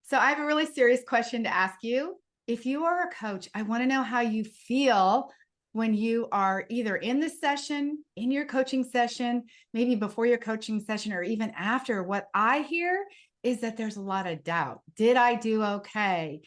So I have a really serious question to ask you. If you are a coach, I want to know how you feel when you are either in the session, in your coaching session, maybe before your coaching session, or even after. What I hear is that there's a lot of doubt. Did I do okay?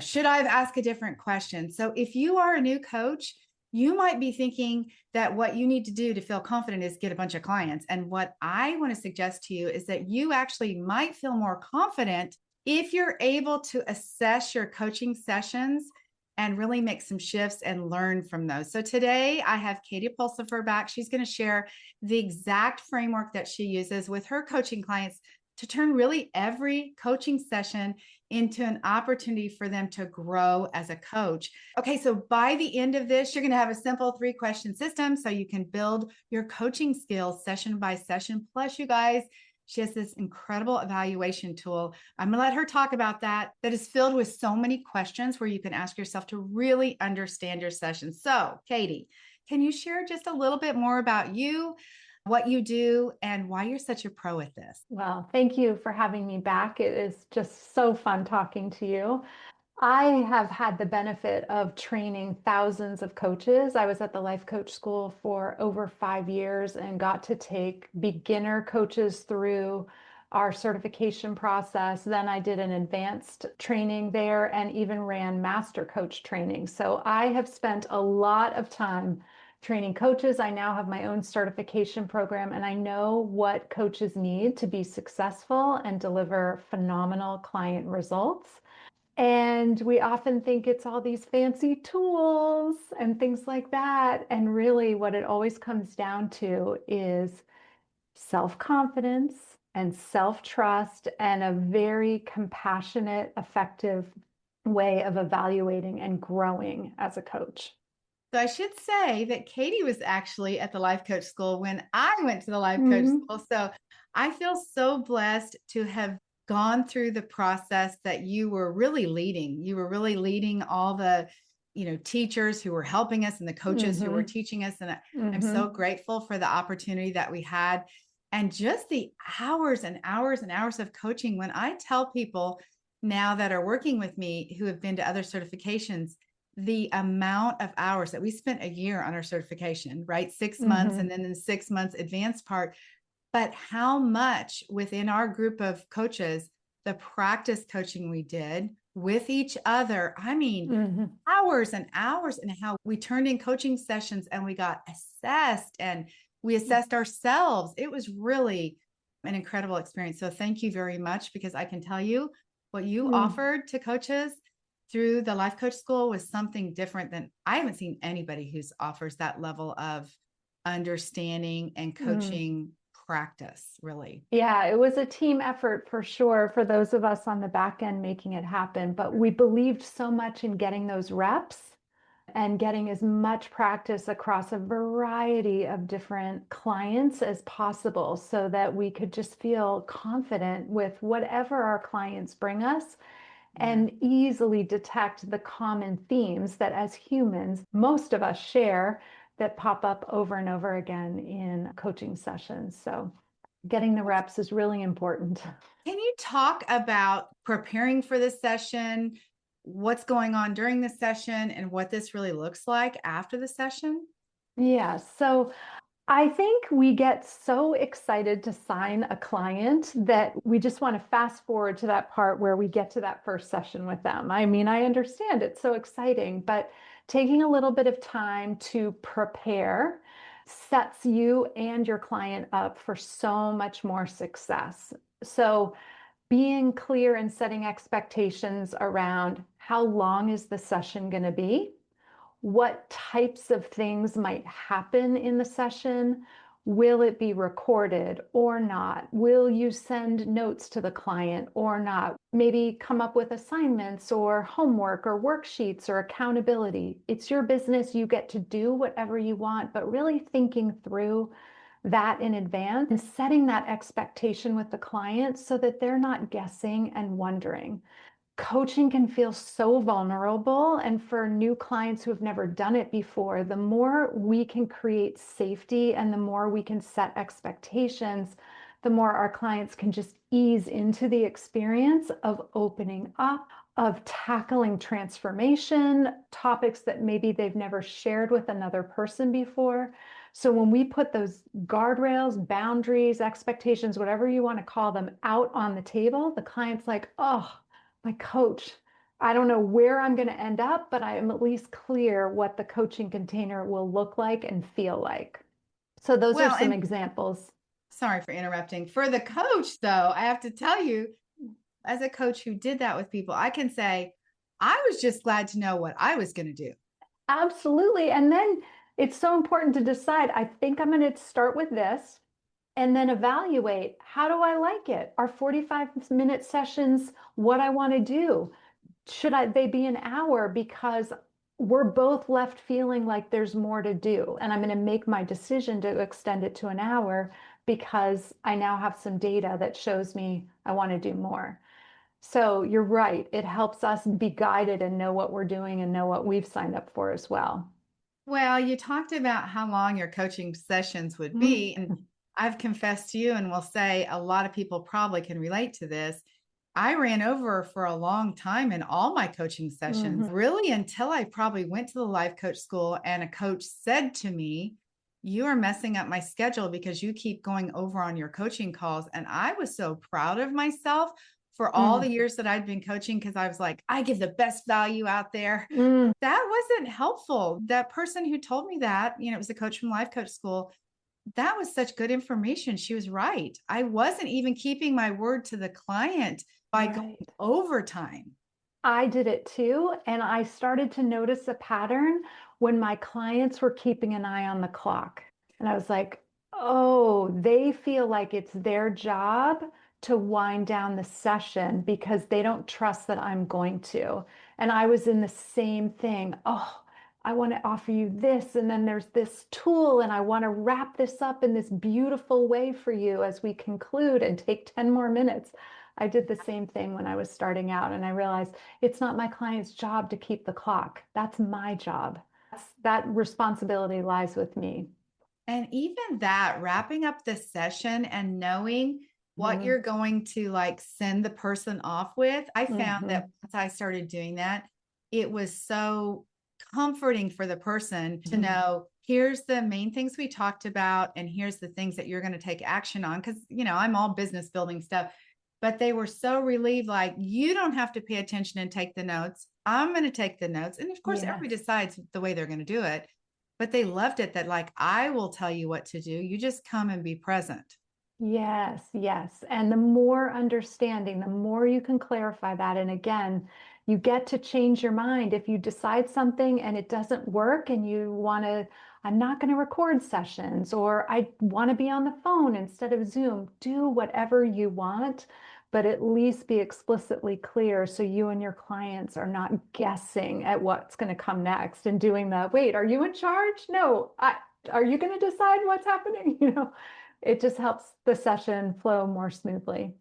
Should I have asked a different question? So if you are a new coach, you might be thinking that what you need to do to feel confident is get a bunch of clients. And what I want to suggest to you is that you actually might feel more confident if you're able to assess your coaching sessions and really make some shifts and learn from those. So today I have Katie Pulsifer back. She's going to share the exact framework that she uses with her coaching clients to turn really every coaching session into an opportunity for them to grow as a coach. Okay, so by the end of this, you're going to have a simple 3-question system so you can build your coaching skills session by session. Plus, you guys, she has this incredible evaluation tool. I'm going to let her talk about that is filled with so many questions where you can ask yourself to really understand your session. So, Katie, can you share just a little bit more about you, what you do, and why you're such a pro at this? Well, thank you for having me back. It is just so fun talking to you. I have had the benefit of training thousands of coaches. I was at the Life Coach School for over 5 years and got to take beginner coaches through our certification process. Then I did an advanced training there and even ran master coach training. So I have spent a lot of time training coaches. I now have my own certification program, and I know what coaches need to be successful and deliver phenomenal client results. And we often think it's all these fancy tools and things like that. And really, what it always comes down to is self-confidence and self-trust and a very compassionate, effective way of evaluating and growing as a coach. So I should say that Katie was actually at the Life Coach School when I went to the Life Coach Mm-hmm. School. So I feel so blessed to have gone through the process that you were really leading. You were really leading all the, teachers who were helping us and the coaches who were Mm-hmm. teaching us. And I'm Mm-hmm. so grateful for the opportunity that we had and just the hours and hours and hours of coaching. When I tell people now that are working with me who have been to other certifications, the amount of hours that we spent a year on our certification, right? 6 months, Mm-hmm. and then in 6 months advanced part, but how much within our group of coaches, the practice coaching we did with each other. I mean, Mm-hmm. hours and hours, and how we turned in coaching sessions and we got assessed and we assessed ourselves. It was really an incredible experience. So thank you very much, because I can tell you what you Mm-hmm. offered to coaches through the Life Coach School was something different than I haven't seen anybody who's offers that level of understanding and coaching practice, really. Yeah, it was a team effort for sure for those of us on the back end making it happen. But we believed so much in getting those reps and getting as much practice across a variety of different clients as possible so that we could just feel confident with whatever our clients bring us Yeah. and easily detect the common themes that as humans, most of us share that pop up over and over again in coaching sessions. So getting the reps is really important. Can you talk about preparing for this session, what's going on during the session, and what this really looks like after the session? Yeah, so I think we get so excited to sign a client that we just want to fast forward to that part where we get to that first session with them. I mean, I understand it's so exciting, but taking a little bit of time to prepare sets you and your client up for so much more success. So being clear and setting expectations around how long is the session going to be? What types of things might happen in the session? Will it be recorded or not? Will you send notes to the client or not? Maybe come up with assignments or homework or worksheets or accountability. It's your business. You get to do whatever you want, but really thinking through that in advance and setting that expectation with the client so that they're not guessing and wondering. Coaching can feel so vulnerable. And for new clients who have never done it before, the more we can create safety and the more we can set expectations, the more our clients can just ease into the experience of opening up, of tackling transformation, topics that maybe they've never shared with another person before. So when we put those guardrails, boundaries, expectations, whatever you want to call them, out on the table, the client's like, oh, my coach, I don't know where I'm going to end up, but I am at least clear what the coaching container will look like and feel like. So those are Well, some and examples. sorry for interrupting. For the coach, though, I have to tell you, as a coach who did that with people, I can say, I was just glad to know what I was going to do. Absolutely. And then it's so important to decide, I think I'm going to start with this and then evaluate, how do I like it? Are 45-minute sessions what I want to do? Should they be an hour? Because we're both left feeling like there's more to do. And I'm going to make my decision to extend it to an hour because I now have some data that shows me I want to do more. So you're right. It helps us be guided and know what we're doing and know what we've signed up for as well. Well, you talked about how long your coaching sessions would be. And I've confessed to you, and will say a lot of people probably can relate to this. I ran over for a long time in all my coaching sessions, really until I probably went to the life coach school and a coach said to me, you are messing up my schedule because you keep going over on your coaching calls. And I was so proud of myself for all the years that I'd been coaching because I was like, I give the best value out there. That wasn't helpful. That person who told me that, it was a coach from life coach school. That was such good information. She was right. I wasn't even keeping my word to the client by going overtime. I did it too. And I started to notice a pattern when my clients were keeping an eye on the clock. And I was like, oh, they feel like it's their job to wind down the session because they don't trust that I'm going to. And I was in the same thing. Oh, I want to offer you this. And then there's this tool, and I want to wrap this up in this beautiful way for you as we conclude and take 10 more minutes. I did the same thing when I was starting out, and I realized it's not my client's job to keep the clock. That's my job. That responsibility lies with me. And even that, wrapping up the session and knowing what you're going to send the person off with, I found that once I started doing that, it was so comforting for the person to know, here's the main things we talked about, and here's the things that you're going to take action on. Because, I'm all business building stuff, but they were so relieved, like, you don't have to pay attention and take the notes. I'm going to take the notes. And of course, everybody decides the way they're going to do it. But they loved it that, I will tell you what to do. You just come and be present. Yes, yes. And the more understanding, the more you can clarify that. And again, you get to change your mind. If you decide something and it doesn't work and you want to, I'm not going to record sessions, or I want to be on the phone instead of Zoom, do whatever you want, but at least be explicitly clear so you and your clients are not guessing at what's going to come next and doing the, wait, are you in charge? No, are you going to decide what's happening? It just helps the session flow more smoothly.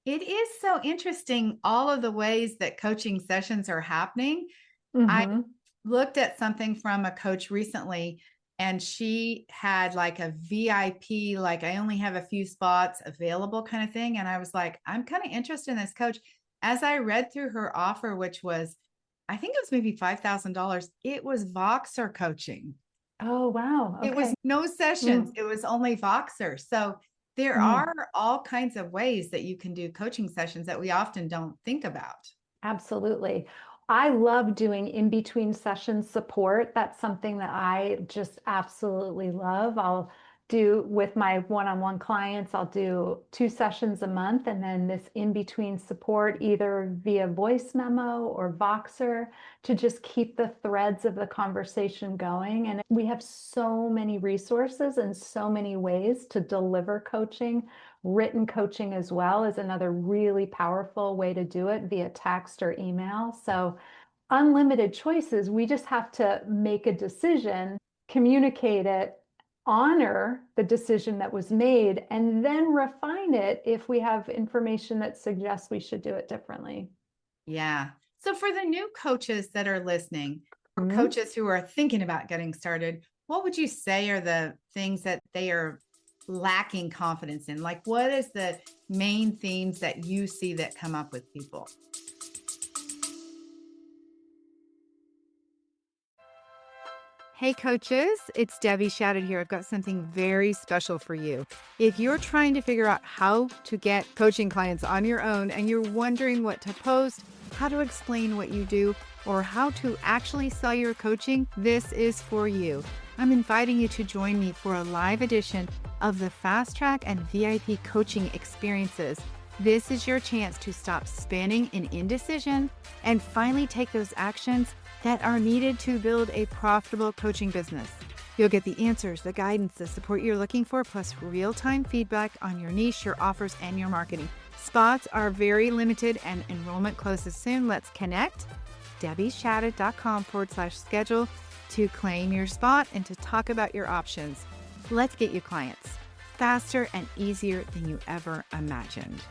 It is so interesting, all of the ways that coaching sessions are happening. I looked at something from a coach recently, and she had a VIP, I only have a few spots available kind of thing. And I was like, I'm kind of interested in this coach. As I read through her offer, which was, I think it was maybe $5,000, it was Voxer coaching. Oh, wow. Okay. It was no sessions. It was only Voxer. So there are all kinds of ways that you can do coaching sessions that we often don't think about. Absolutely. I love doing in between session support. That's something that I just absolutely love. I'll do with my one-on-one clients, I'll do 2 sessions a month, and then this in between support either via voice memo or Voxer to just keep the threads of the conversation going. And we have so many resources and so many ways to deliver coaching. Written coaching as well is another really powerful way to do it via text or email. So unlimited choices. We just have to make a decision, communicate it, honor the decision that was made, and then refine it if we have information that suggests we should do it differently. Yeah. So for the new coaches that are listening, or coaches who are thinking about getting started, what would you say are the things that they are lacking confidence in? Like, what is the main themes that you see that come up with people? Hey coaches, it's Debbie Shadid here. I've got something very special for you. If you're trying to figure out how to get coaching clients on your own and you're wondering what to post, how to explain what you do, or how to actually sell your coaching, this is for you. I'm inviting you to join me for a live edition of the Fast Track and VIP coaching experiences. This is your chance to stop spinning in indecision and finally take those actions that are needed to build a profitable coaching business. You'll get the answers, the guidance, the support you're looking for, plus real-time feedback on your niche, your offers, and your marketing. Spots are very limited and enrollment closes soon. Let's connect. DebbieShadid.com/schedule to claim your spot and to talk about your options. Let's get you clients faster and easier than you ever imagined.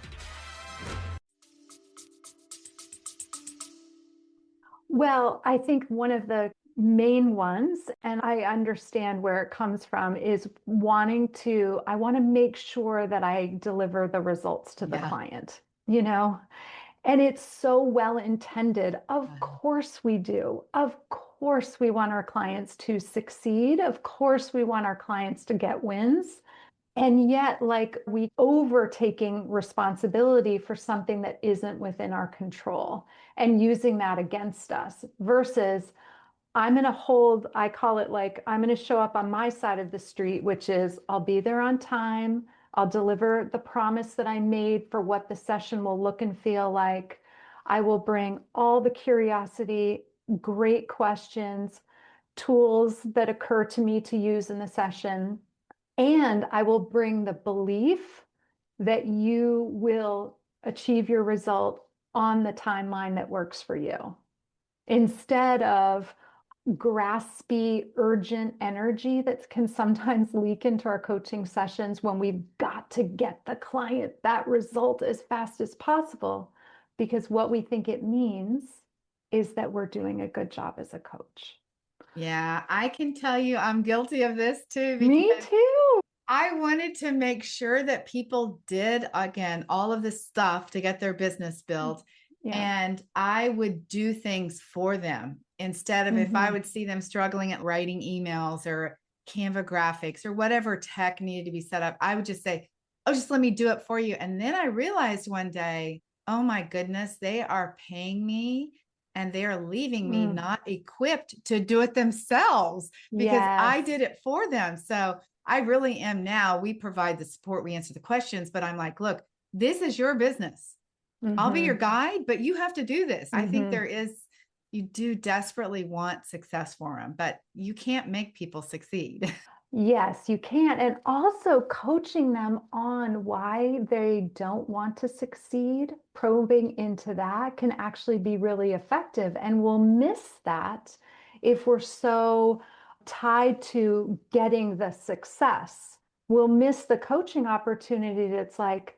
Well, I think one of the main ones, and I understand where it comes from, is I want to make sure that I deliver the results to the client, you know? And it's so well intended. Of course we do. Of course we want our clients to succeed. Of course we want our clients to get wins. And yet, like, we overtaking responsibility for something that isn't within our control and using that against us versus I'm going to hold, I call it like, I'm going to show up on my side of the street, which is I'll be there on time. I'll deliver the promise that I made for what the session will look and feel like. I will bring all the curiosity, great questions, tools that occur to me to use in the session. And I will bring the belief that you will achieve your result on the timeline that works for you. Instead of graspy, urgent energy that can sometimes leak into our coaching sessions when we've got to get the client that result as fast as possible, because what we think it means is that we're doing a good job as a coach. Yeah, I can tell you I'm guilty of this too. Me too. I wanted to make sure that people did, again, all of this stuff to get their business built. Yeah. And I would do things for them instead of if I would see them struggling at writing emails or Canva graphics or whatever tech needed to be set up, I would just say, oh, just let me do it for you. And then I realized one day, oh my goodness, they are paying me and they are leaving me not equipped to do it themselves because I did it for them. So I really am now. We provide the support, we answer the questions, but I'm like, look, this is your business. I'll be your guide, but you have to do this. I think you do desperately want success for them, but you can't make people succeed. Yes, you can. And also coaching them on why they don't want to succeed, probing into that can actually be really effective. And we'll miss that if we're so tied to getting the success. We'll miss the coaching opportunity that's like,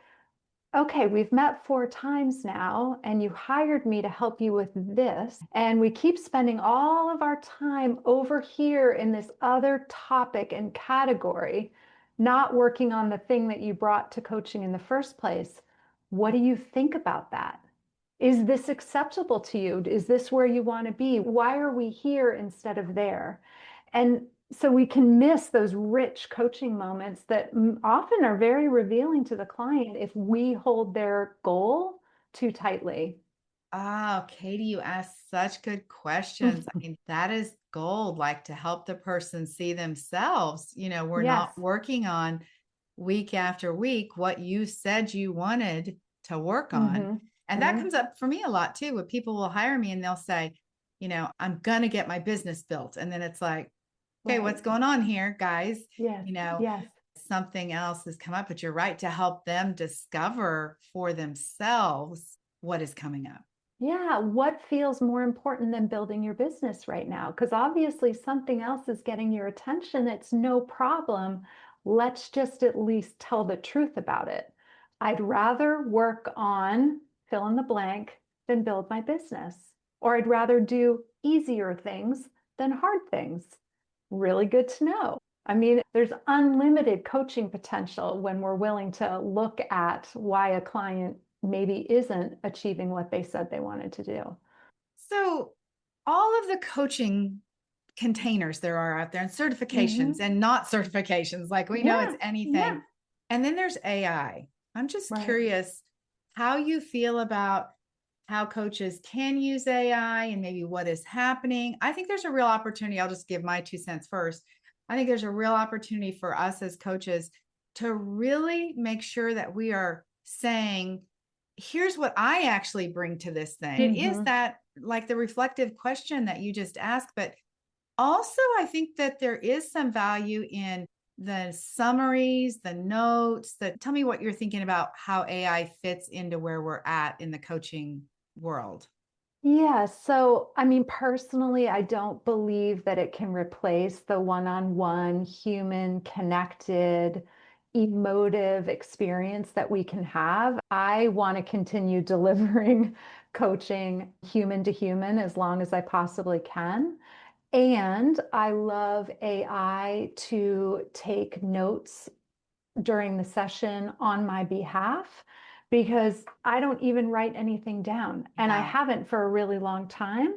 okay, we've met 4 times now, and you hired me to help you with this. And we keep spending all of our time over here in this other topic and category, not working on the thing that you brought to coaching in the first place. What do you think about that? Is this acceptable to you? Is this where you want to be? Why are we here instead of there? And so we can miss those rich coaching moments that often are very revealing to the client if we hold their goal too tightly. Oh, Katie, you asked such good questions. I mean, that is gold, like to help the person see themselves. We're not working on week after week what you said you wanted to work on. And that comes up for me a lot too, where people will hire me and they'll say, I'm going to get my business built. And then it's like, okay, what's going on here, guys? Something else has come up, but you're right to help them discover for themselves what is coming up. Yeah, what feels more important than building your business right now? Because obviously something else is getting your attention. It's no problem. Let's just at least tell the truth about it. I'd rather work on fill in the blank than build my business. Or I'd rather do easier things than hard things. Really good to know. I mean, there's unlimited coaching potential when we're willing to look at why a client maybe isn't achieving what they said they wanted to do. So, all of the coaching containers there are out there, and certifications Mhm. and not certifications, like we know it's Yeah, anything. yeah, And then there's AI. I'm just right. curious how you feel about how coaches can use AI and maybe what is happening. I think there's a real opportunity. I'll just give my 2 cents first. I think there's a real opportunity for us as coaches to really make sure that we are saying, here's what I actually bring to this thing. It is Mhm. that, like the reflective question that you just asked, but also I think that there is some value in the summaries, the notes, that tell me what you're thinking about how AI fits into where we're at in the coaching world. Yeah, so I mean, personally, I don't believe that it can replace the one-on-one human connected, emotive experience that we can have. I want to continue delivering coaching human to human as long as I possibly can. And I love AI to take notes during the session on my behalf because I don't even write anything down. And I Yeah. haven't for a really long time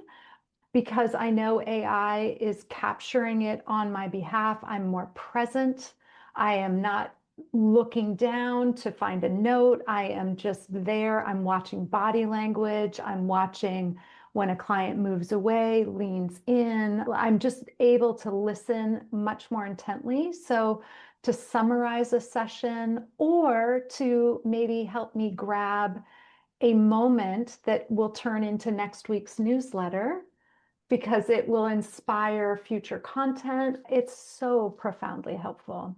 because I know AI is capturing it on my behalf. I'm more present. I am not looking down to find a note. I am just there. I'm watching body language. I'm watching when a client moves away, leans in. I'm just able to listen much more intently. So, to summarize a session or to maybe help me grab a moment that will turn into next week's newsletter because it will inspire future content. It's so profoundly helpful.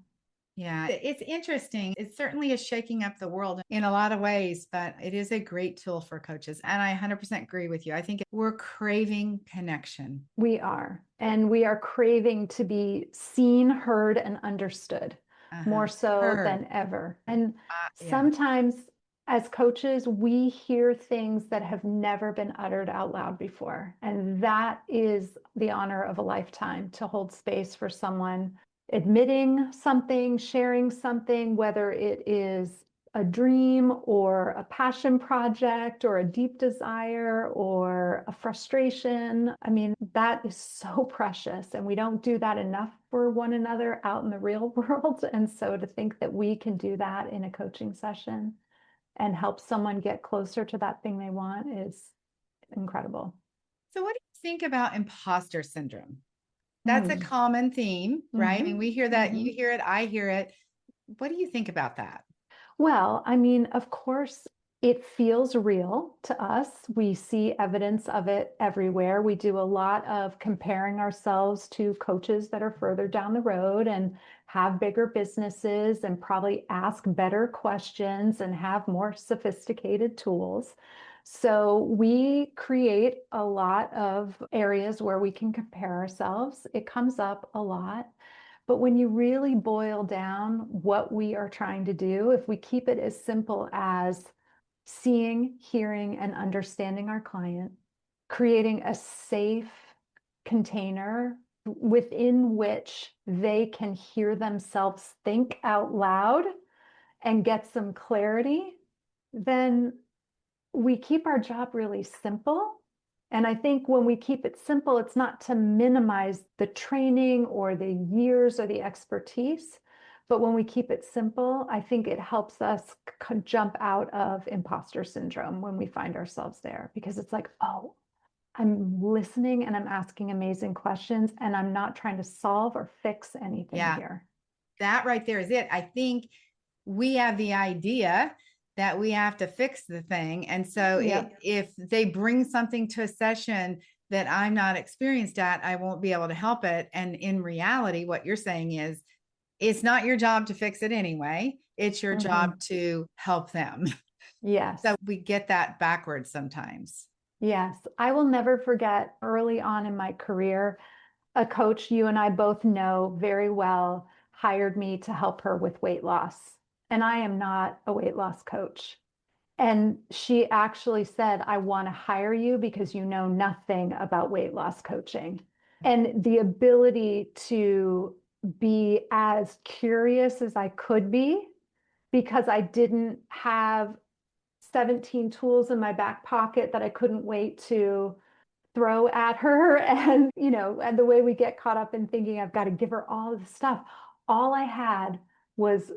Yeah, it's interesting. It certainly is shaking up the world in a lot of ways, but it is a great tool for coaches. And I 100% agree with you. I think we're craving connection. We are. And we are craving to be seen, heard, and understood more Uh-huh. so Heard. than ever. And Yeah. sometimes as coaches, we hear things that have never been uttered out loud before. And that is the honor of a lifetime to hold space for someone admitting something, sharing something, whether it is a dream or a passion project or a deep desire or a frustration. I mean, that is so precious. And we don't do that enough for one another out in the real world. And so to think that we can do that in a coaching session and help someone get closer to that thing they want is incredible. So, what do you think about imposter syndrome? That's a Mm. common theme, right? I mean, Hmm. we hear that, Hmm. you hear it, I hear it. What do you think about that? Well, I mean, of course, it feels real to us. We see evidence of it everywhere. We do a lot of comparing ourselves to coaches that are further down the road and have bigger businesses and probably ask better questions and have more sophisticated tools. So we create a lot of areas where we can compare ourselves. It comes up a lot. But when you really boil down what we are trying to do, if we keep it as simple as seeing, hearing, and understanding our client, creating a safe container within which they can hear themselves think out loud and get some clarity, then we keep our job really simple. And I think when we keep it simple, it's not to minimize the training or the years or the expertise. But when we keep it simple, I think it helps us jump out of imposter syndrome when we find ourselves there, because it's like, oh, I'm listening and I'm asking amazing questions and I'm not trying to solve or fix anything Yeah, here. that right there is it. I think we have the idea that we have to fix the thing. And so Yep. if they bring something to a session that I'm not experienced at, I won't be able to help it. And in reality, what you're saying is it's not your job to fix it anyway. It's your Mm-hmm. job to help them. Yes. So we get that backwards sometimes. Yes. I will never forget early on in my career, a coach you and I both know very well hired me to help her with weight loss. And I am not a weight loss coach. And she actually said, I want to hire you because you know nothing about weight loss coaching. And the ability to be as curious as I could be because I didn't have 17 tools in my back pocket that I couldn't wait to throw at her. And, and the way we get caught up in thinking I've got to give her all of the stuff. All I had was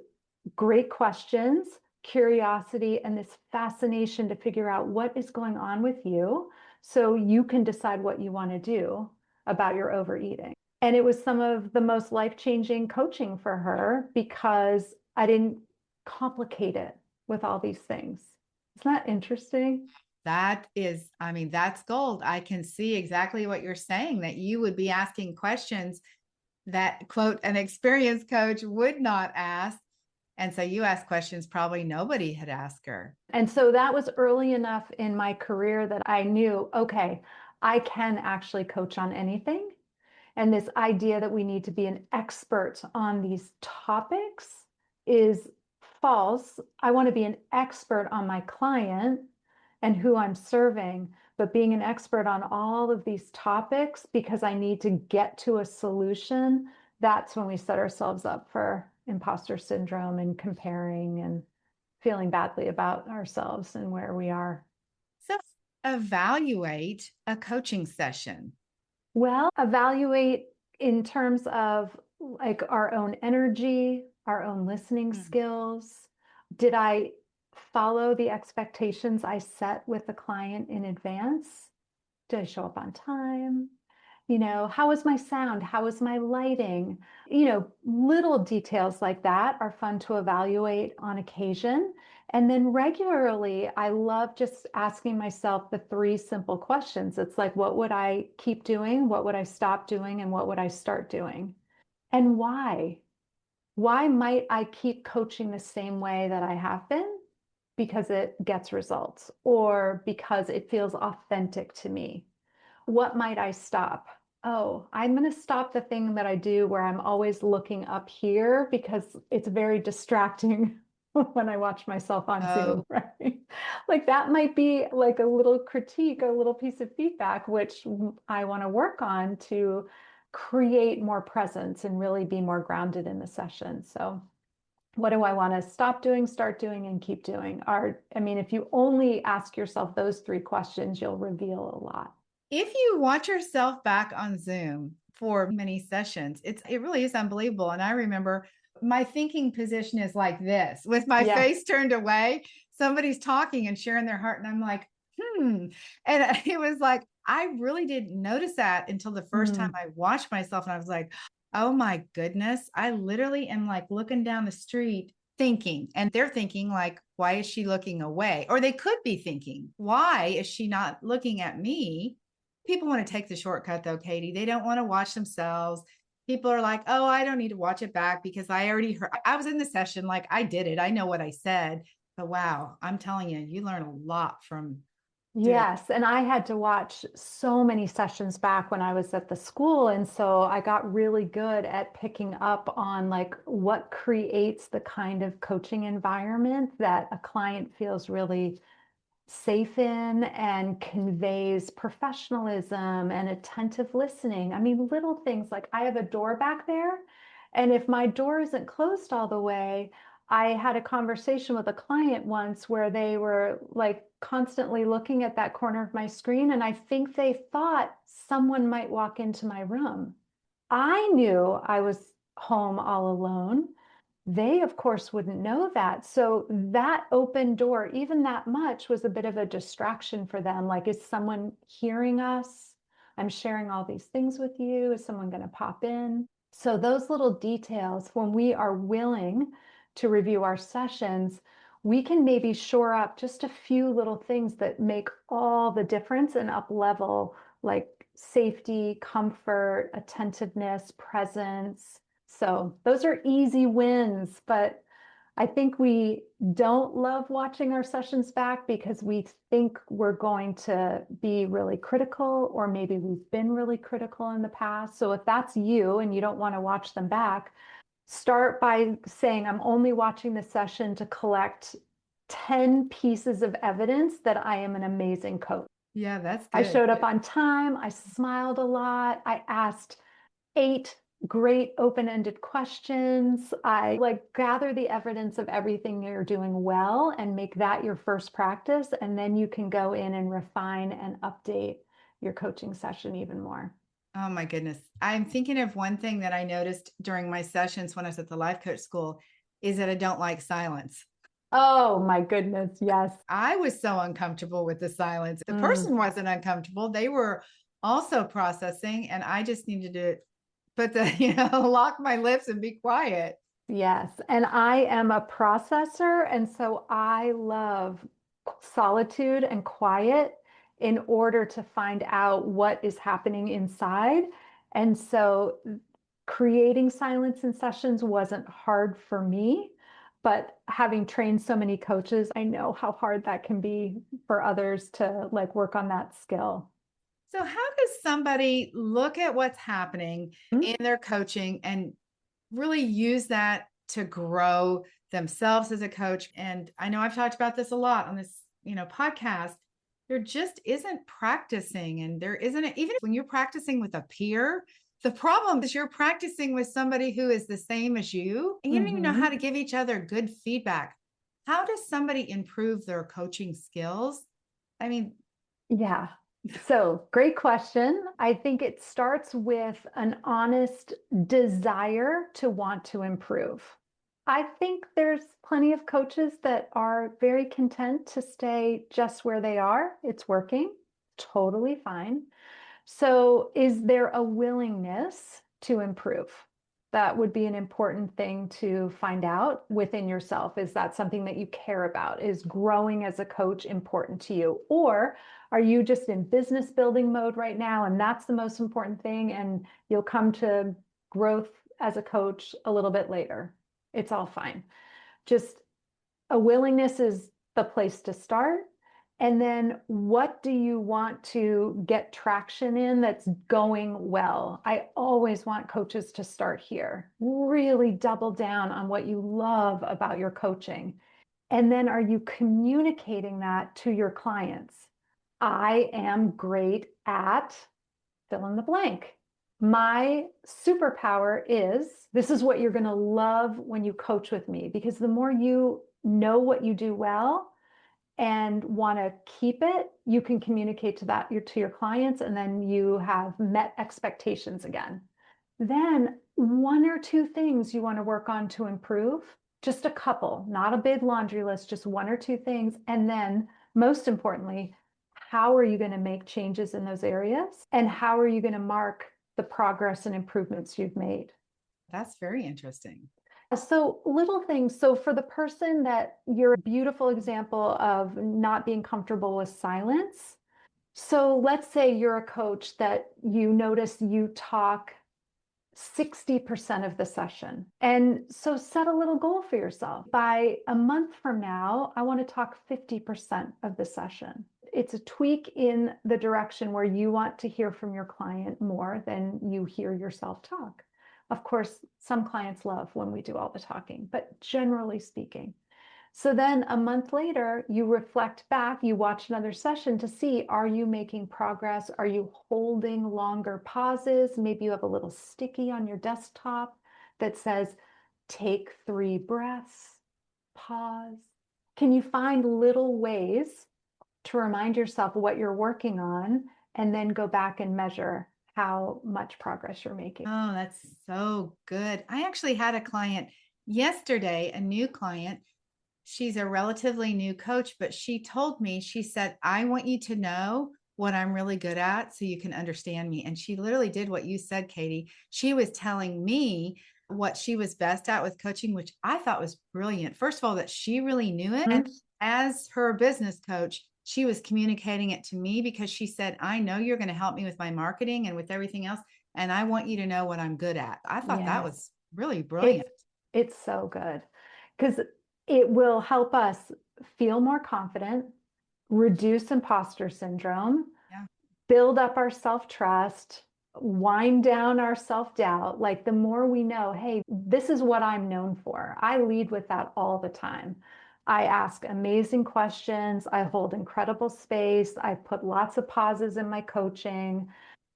great questions, curiosity, and this fascination to figure out what is going on with you so you can decide what you want to do about your overeating. And it was some of the most life-changing coaching for her because I didn't complicate it with all these things. Isn't that interesting? That is, I mean, that's gold. I can see exactly what you're saying, that you would be asking questions that, quote, an experienced coach would not ask. And so you asked questions probably nobody had asked her. And so that was early enough in my career that I knew, okay, I can actually coach on anything. And this idea that we need to be an expert on these topics is false. I want to be an expert on my client and who I'm serving, but being an expert on all of these topics because I need to get to a solution, that's when we set ourselves up for imposter syndrome and comparing and feeling badly about ourselves and where we are. So evaluate a coaching session. Well, evaluate in terms of like our own energy, our own listening skills. Did I follow the expectations I set with the client in advance? Did I show up on time? How was my sound? How was my lighting? Little details like that are fun to evaluate on occasion. And then regularly, I love just asking myself the three simple questions. It's like, what would I keep doing? What would I stop doing? And what would I start doing? And why? Why might I keep coaching the same way that I have been? Because it gets results or because it feels authentic to me. What might I stop? Oh, I'm going to stop the thing that I do where I'm always looking up here because it's very distracting when I watch myself on Zoom, right? Like that might be like a little critique, a little piece of feedback, which I want to work on to create more presence and really be more grounded in the session. So what do I want to stop doing, start doing, and keep doing? If you only ask yourself those three questions, you'll reveal a lot. If you watch yourself back on Zoom for many sessions, it really is unbelievable. And I remember my thinking position is like this, with my face turned away. Somebody's talking and sharing their heart. And I'm like, And it was like, I really didn't notice that until the first time I watched myself. And I was like, oh my goodness, I literally am like looking down the street thinking, and they're thinking like, why is she looking away? Or they could be thinking, why is she not looking at me? People want to take the shortcut though, Katie. They don't want to watch themselves. People are like, oh, I don't need to watch it back because I already heard, I was in the session, like I did it. I know what I said. But wow, I'm telling you, you learn a lot from. Yes, and I had to watch so many sessions back when I was at the school. And so I got really good at picking up on like what creates the kind of coaching environment that a client feels really safe in and conveys professionalism and attentive listening. I mean, little things like I have a door back there, and if my door isn't closed all the way, I had a conversation with a client once where they were like constantly looking at that corner of my screen, and I think they thought someone might walk into my room. I knew I was home all alone. They, of course, wouldn't know that. So that open door, even that much, was a bit of a distraction for them. Like, is someone hearing us? I'm sharing all these things with you. Is someone going to pop in? So those little details, when we are willing to review our sessions, we can maybe shore up just a few little things that make all the difference and up level, like safety, comfort, attentiveness, presence. So those are easy wins, but I think we don't love watching our sessions back because we think we're going to be really critical, or maybe we've been really critical in the past. So if that's you and you don't want to watch them back, start by saying, I'm only watching the session to collect 10 pieces of evidence that I am an amazing coach. Yeah, that's good. I showed up on time. I smiled a lot. I asked 8 great open-ended questions. I like gather the evidence of everything you're doing well and make that your first practice. And then you can go in and refine and update your coaching session even more. Oh my goodness. I'm thinking of one thing that I noticed during my sessions when I was at the life coach school is that I don't like silence. Oh my goodness. Yes. I was so uncomfortable with the silence. The Mm, person wasn't uncomfortable. They were also processing, and I just needed to put the, lock my lips and be quiet. yes. And I am a processor. And so I love solitude and quiet in order to find out what is happening inside. And so creating silence in sessions wasn't hard for me, but having trained so many coaches, I know how hard that can be for others to like work on that skill. So, how does somebody look at what's happening Mm. in their coaching and really use that to grow themselves as a coach? And I know I've talked about this a lot on this, podcast. There just isn't practicing, and there isn't, even when you're practicing with a peer. The problem is you're practicing with somebody who is the same as you, and you don't even know how Mhm. to give each other good feedback. How does somebody improve their coaching skills? I mean, Yeah. So, great question. I think it starts with an honest desire to want to improve. I think there's plenty of coaches that are very content to stay just where they are. It's working, totally fine. So, is there a willingness to improve? That would be an important thing to find out within yourself. Is that something that you care about? Is growing as a coach important to you? Or are you just in business building mode right now? And that's the most important thing. And you'll come to growth as a coach a little bit later. It's all fine. Just a willingness is the place to start. And then what do you want to get traction in that's going well? I always want coaches to start here. Really double down on what you love about your coaching. And then are you communicating that to your clients? I am great at fill in the blank. My superpower is this is what you're going to love when you coach with me, because the more you know what you do well and want to keep it, you can communicate to your clients, and then you have met expectations again. Then one or two things you want to work on to improve, just a couple, not a big laundry list, just one or two things. And then most importantly, how are you going to make changes in those areas? And how are you going to mark the progress and improvements you've made? that's very interesting. So little things. So for the person that you're a beautiful example of not being comfortable with silence. So let's say you're a coach that you notice you talk 60% of the session. And so set a little goal for yourself. By a month from now, I want to talk 50% of the session. It's a tweak in the direction where you want to hear from your client more than you hear yourself talk. Of course, some clients love when we do all the talking, but generally speaking. So then a month later, you reflect back, you watch another session to see, are you making progress? Are you holding longer pauses? Maybe you have a little sticky on your desktop that says, take 3 breaths, pause. Can you find little ways to remind yourself what you're working on and then go back and measure how much progress you're making? Oh, that's so good. I actually had a client yesterday, a new client. She's a relatively new coach, but she told me, she said, I want you to know what I'm really good at so you can understand me. And she literally did what you said, Katie. She was telling me what she was best at with coaching, which I thought was brilliant. First of all, that she really knew it. And as her business coach, she was communicating it to me because she said, I know you're going to help me with my marketing and with everything else. And I want you to know what I'm good at. I thought that Yes. was really brilliant. It's so good because it will help us feel more confident, reduce imposter syndrome, Yeah. build up our self-trust, wind down our self-doubt. Like the more we know, hey, this is what I'm known for. I lead with that all the time. I ask amazing questions. I hold incredible space. I put lots of pauses in my coaching.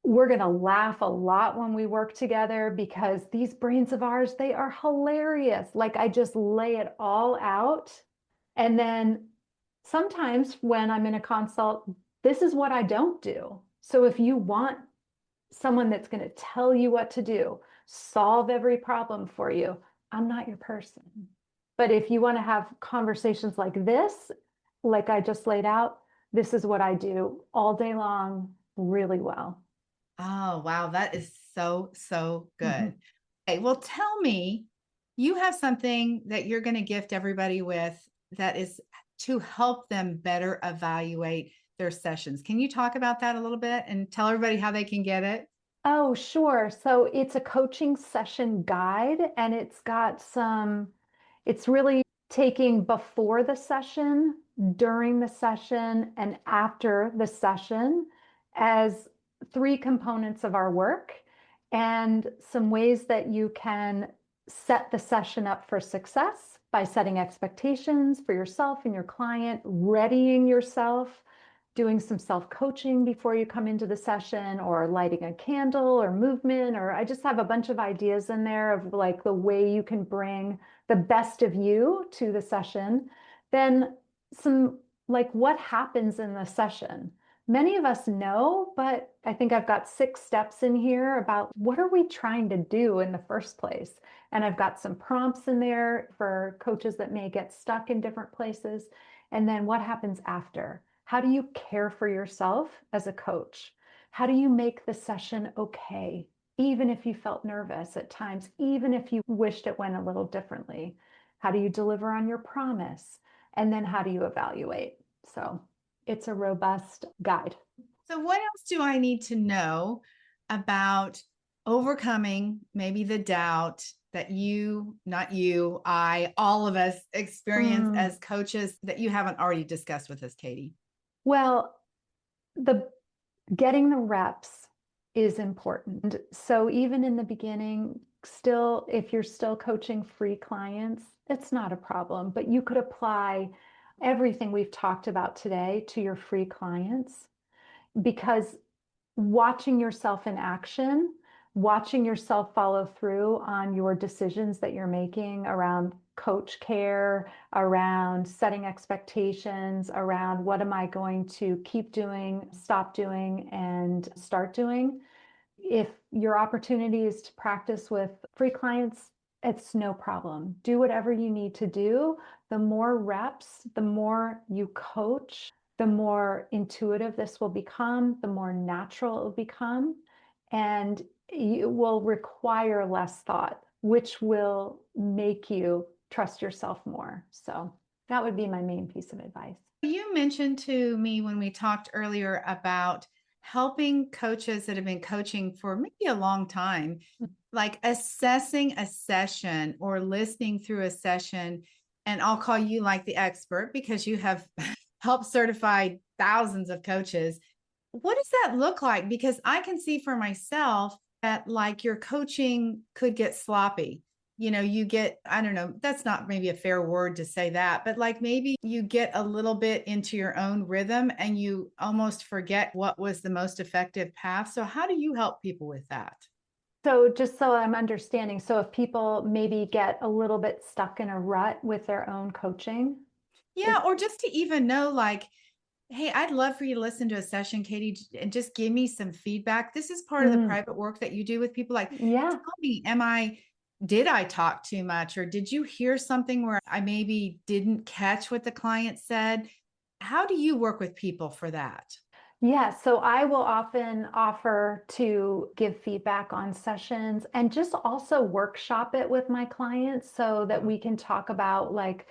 We're going to laugh a lot when we work together because these brains of ours, they are hilarious. Like I just lay it all out. And then sometimes when I'm in a consult, this is what I don't do. So if you want someone that's going to tell you what to do, solve every problem for you, I'm not your person. But if you want to have conversations like this, like I just laid out, this is what I do all day long really well. Oh, wow. That is so, so Mhm. good. Okay. Well, tell me, you have something that you're going to gift everybody with that is to help them better evaluate their sessions. Can you talk about that a little bit and tell everybody how they can get it? Oh, sure. So it's a coaching session guide and it's really taking before the session, during the session, and after the session as three components of our work and some ways that you can set the session up for success by setting expectations for yourself and your client, readying yourself, doing some self-coaching before you come into the session, or lighting a candle or movement, or I just have a bunch of ideas in there of like the way you can bring the best of you to the session. Then some like what happens in the session. Many of us know, but I think I've got 6 steps in here about what are we trying to do in the first place. And I've got some prompts in there for coaches that may get stuck in different places. And then what happens after? How do you care for yourself as a coach? How do you make the session okay, even if you felt nervous at times, even if you wished it went a little differently? How do you deliver on your promise? And then how do you evaluate? So it's a robust guide. So, what else do I need to know about overcoming maybe the doubt that you, not you, I, all of us experience Mm. as coaches that you haven't already discussed with us, Katie? Well, the getting the reps is important. So even in the beginning, still, if you're still coaching free clients, it's not a problem, but you could apply everything we've talked about today to your free clients because watching yourself in action, watching yourself follow through on your decisions that you're making around coach care, around setting expectations, around what am I going to keep doing, stop doing, and start doing. If your opportunity is to practice with free clients, it's no problem. Do whatever you need to do. The more reps, the more you coach, the more intuitive this will become, the more natural it will become, and it will require less thought, which will make you trust yourself more. So that would be my main piece of advice. You mentioned to me when we talked earlier about helping coaches that have been coaching for maybe a long time, like assessing a session or listening through a session. And I'll call you like the expert because you have helped certify thousands of coaches. What does that look like? Because I can see for myself that like your coaching could get sloppy. You know, you get, I don't know, that's not maybe a fair word to say that, but like maybe you get a little bit into your own rhythm and you almost forget what was the most effective path. So, how do you help people with that? So just so I'm understanding, so if people maybe get a little bit stuck in a rut with their own coaching, is Yeah, or just to even know, like, hey, I'd love for you to listen to a session, Katie, and just give me some feedback. This is part of the mm, private work that you do with people. Like, yeah. tell me, did I talk too much? Or did you hear something where I maybe didn't catch what the client said? How do you work with people for that? Yeah, so I will often offer to give feedback on sessions and just also workshop it with my clients so that we can talk about like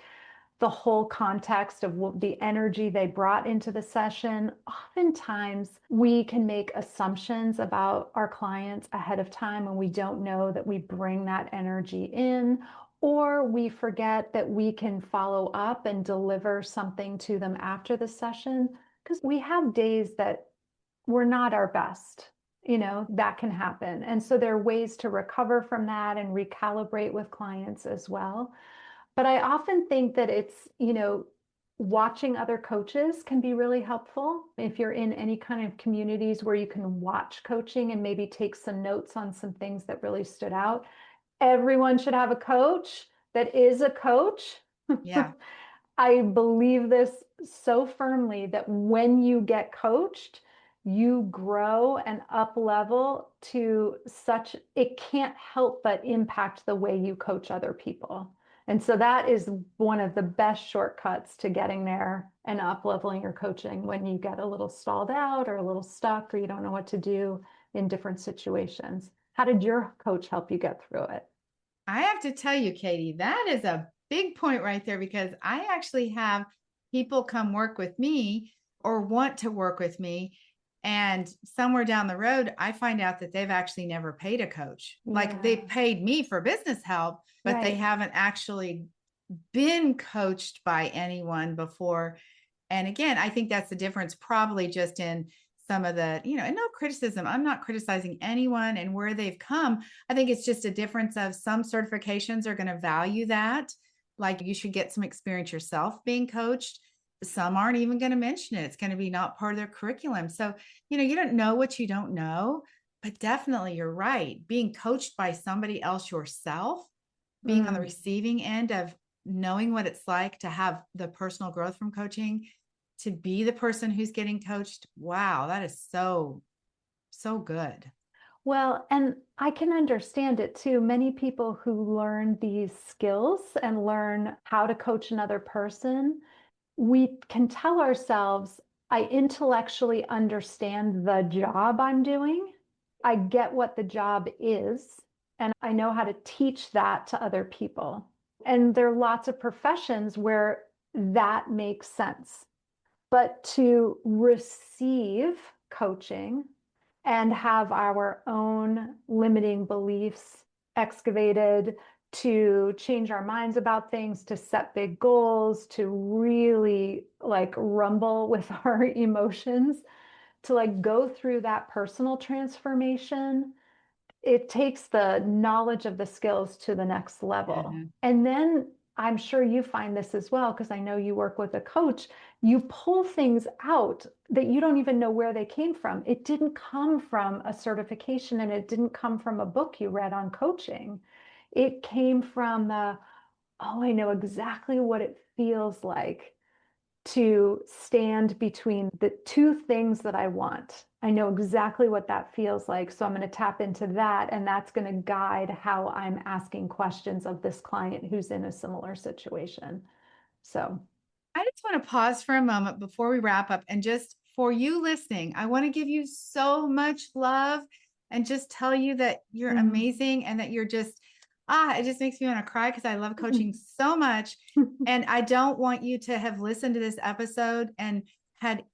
the whole context of the energy they brought into the session. Oftentimes, we can make assumptions about our clients ahead of time when we don't know that we bring that energy in, or we forget that we can follow up and deliver something to them after the session. Because we have days that we're not our best. That can happen. And so there are ways to recover from that and recalibrate with clients as well. But I often think that it's Watching other coaches can be really helpful. If you're in any kind of communities where you can watch coaching and maybe take some notes on some things that really stood out. Everyone should have a coach that is a coach. Yeah. I believe this so firmly that when you get coached, you grow and up level to such, it can't help but impact the way you coach other people. And so that is one of the best shortcuts to getting there and up leveling your coaching when you get a little stalled out or a little stuck or you don't know what to do in different situations. How did your coach help you get through it? I have to tell you, Katie, that is a big point right there because I actually have people come work with me or want to work with me. And somewhere down the road, I find out that they've actually never paid a coach. Like they Yeah, paid me for business help, but they right. haven't actually been coached by anyone before. And again, I think that's the difference, probably just in some of the, and no criticism. I'm not criticizing anyone and where they've come. I think it's just a difference of some certifications are going to value that. Like you should get some experience yourself being coached. Some aren't even going to mention it. It's going to be not part of their curriculum. So, you don't know what you don't know, but definitely you're right. Being coached by somebody else yourself, being on the Mm. receiving end of knowing what it's like to have the personal growth from coaching, to be the person who's getting coached. Wow, that is so, so good. Well, and I can understand it too. Many people who learn these skills and learn how to coach another person, we can tell ourselves, I intellectually understand the job I'm doing. I get what the job is, and I know how to teach that to other people. And there are lots of professions where that makes sense. But to receive coaching and have our own limiting beliefs excavated, to change our minds about things, to set big goals, to really like rumble with our emotions, to like go through that personal transformation, it takes the knowledge of the skills to the next level. Mhm. And then I'm sure you find this as well, because I know you work with a coach, you pull things out that you don't even know where they came from. It didn't come from a certification and it didn't come from a book you read on coaching. It came from the, oh, I know exactly what it feels like to stand between the two things that I want. I know exactly what that feels like. So I'm going to tap into that. And that's going to guide how I'm asking questions of this client who's in a similar situation. So, I just want to pause for a moment before we wrap up. And just for you listening, I want to give you so much love and just tell you that you're amazing and that you're just, it just makes me want to cry because I love coaching so much. And I don't want you to have listened to this episode and had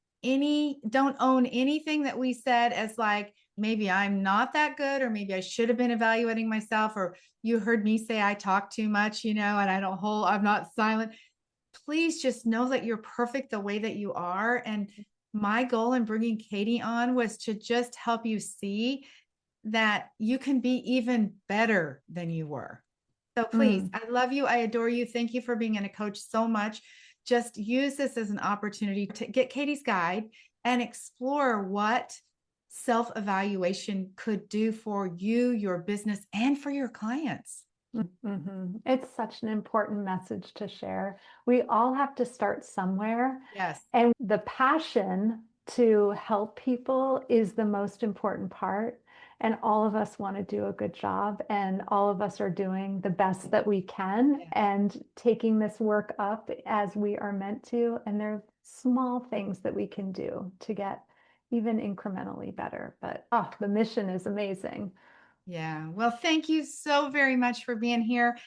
don't own anything that we said as like, maybe I'm not that good, or maybe I should have been evaluating myself, or you heard me say I talk too much, and I'm not silent. Please just know that you're perfect the way that you are. And my goal in bringing Katie on was to just help you see that you can be even better than you were. So please, mm. I love you. I adore you. Thank you for being in a coach so much. Just use this as an opportunity to get Katie's guide and explore what self-evaluation could do for you, your business, and for your clients. Mm-hmm. It's such an important message to share. We all have to start somewhere. Yes. And the passion to help people is the most important part. And all of us want to do a good job, and all of us are doing the best that we can Yeah. and taking this work up as we are meant to. And there are small things that we can do to get even incrementally better. But oh, the mission is amazing. Yeah. Well, thank you so very much for being here.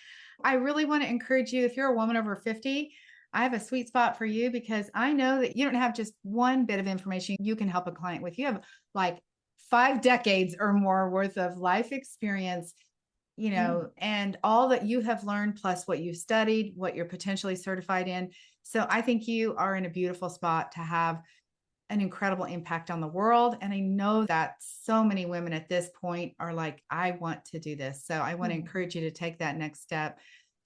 I really want to encourage you, if you're a woman over 50, I have a sweet spot for you because I know that you don't have just one bit of information you can help a client with. You have like 5 decades or more worth of life experience, and all that you have learned, plus what you've studied, what you're potentially certified in. So I think you are in a beautiful spot to have an incredible impact on the world. And I know that so many women at this point are like, I want to do this. So I want to Mm. encourage you to take that next step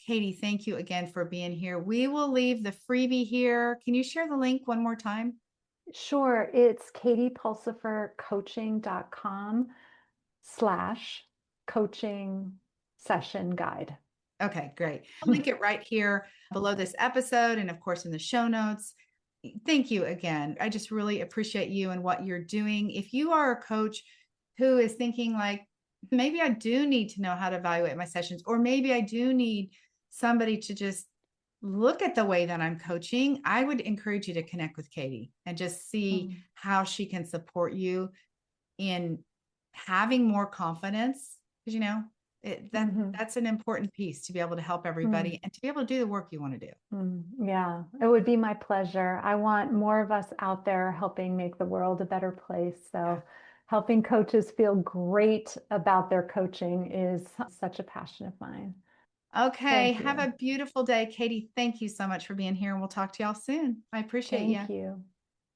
Katie, thank you again for being here. We will leave the freebie here. Can you share the link one more time? Sure. It's katiepulsifercoaching.com/coaching session guide. Okay, great. I'll link it right here below this episode and, of course, in the show notes. Thank you again. I just really appreciate you and what you're doing. If you are a coach who is thinking like, maybe I do need to know how to evaluate my sessions, or maybe I do need somebody to just look at the way that I'm coaching, I would encourage you to connect with Katie and just see how she can support you in having more confidence. Because, that's an important piece to be able to help everybody and to be able to do the work you want to do. Yeah, it would be my pleasure. I want more of us out there helping make the world a better place. So helping coaches feel great about their coaching is such a passion of mine. Okay. Have a beautiful day, Katie. Thank you so much for being here, and we'll talk to y'all soon. I appreciate you. Thank you.